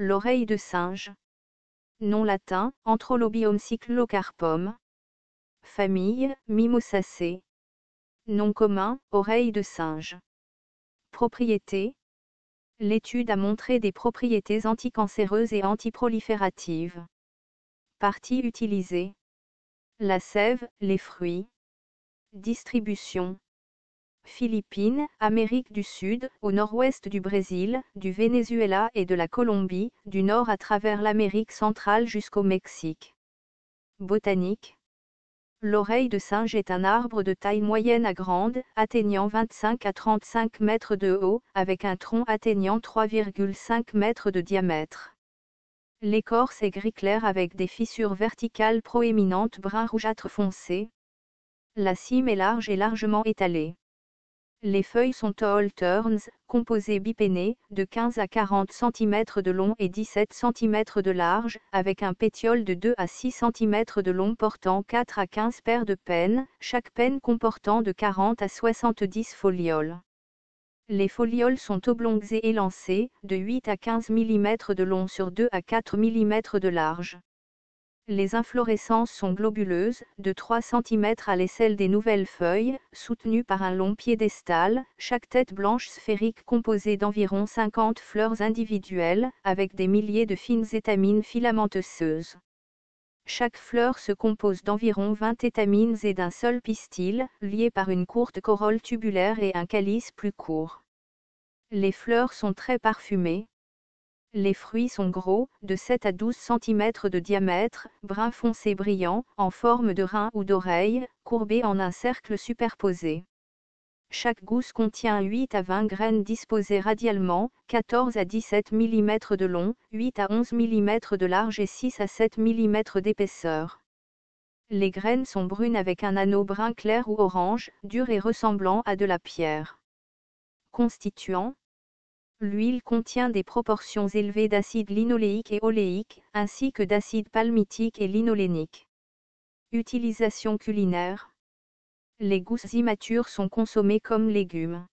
L'oreille de singe. Nom latin, Anthrolobium cyclocarpum. Famille, Mimosacées. Nom commun, oreille de singe. Propriétés. L'étude a montré des propriétés anticancéreuses et antiprolifératives. Parties utilisées. La sève, les fruits. Distribution. Philippines, Amérique du Sud, au nord-ouest du Brésil, du Venezuela et de la Colombie, du nord à travers l'Amérique centrale jusqu'au Mexique. Botanique. L'oreille de singe est un arbre de taille moyenne à grande, atteignant 25 à 35 mètres de haut, avec un tronc atteignant 3,5 mètres de diamètre. L'écorce est gris clair avec des fissures verticales proéminentes brun rougeâtre foncé. La cime est large et largement étalée. Les feuilles sont tall turns, composées bipennées, de 15 à 40 cm de long et 17 cm de large, avec un pétiole de 2 à 6 cm de long portant 4 à 15 paires de pennes, chaque penne comportant de 40 à 70 folioles. Les folioles sont oblongues et élancées, de 8 à 15 mm de long sur 2 à 4 mm de large. Les inflorescences sont globuleuses, de 3 cm à l'aisselle des nouvelles feuilles, soutenues par un long piédestal, chaque tête blanche sphérique composée d'environ 50 fleurs individuelles, avec des milliers de fines étamines filamenteuses. Chaque fleur se compose d'environ 20 étamines et d'un seul pistil, liés par une courte corolle tubulaire et un calice plus court. Les fleurs sont très parfumées. Les fruits sont gros, de 7 à 12 cm de diamètre, brun foncé brillant, en forme de rein ou d'oreille, courbés en un cercle superposé. Chaque gousse contient 8 à 20 graines disposées radialement, 14 à 17 mm de long, 8 à 11 mm de large et 6 à 7 mm d'épaisseur. Les graines sont brunes avec un anneau brun clair ou orange, dur et ressemblant à de la pierre. Constituants. L'huile contient des proportions élevées d'acide linoléique et oléique, ainsi que d'acide palmitique et linolénique. Utilisation culinaire. Les gousses immatures sont consommées comme légumes.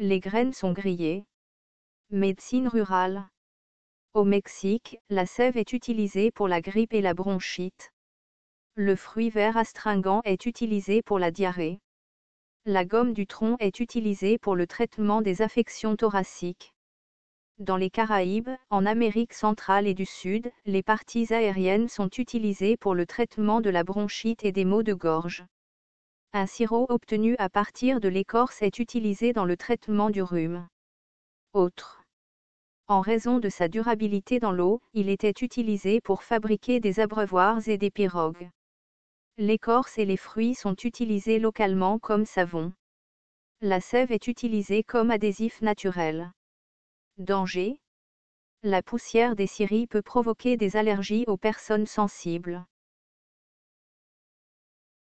Les graines sont grillées. Médecine rurale. Au Mexique, la sève est utilisée pour la grippe et la bronchite. Le fruit vert astringent est utilisé pour la diarrhée. La gomme du tronc est utilisée pour le traitement des affections thoraciques. Dans les Caraïbes, en Amérique centrale et du Sud, les parties aériennes sont utilisées pour le traitement de la bronchite et des maux de gorge. Un sirop obtenu à partir de l'écorce est utilisé dans le traitement du rhume. Autre. En raison de sa durabilité dans l'eau, il était utilisé pour fabriquer des abreuvoirs et des pirogues. L'écorce et les fruits sont utilisés localement comme savon. La sève est utilisée comme adhésif naturel. Danger. La poussière des scieries peut provoquer des allergies aux personnes sensibles.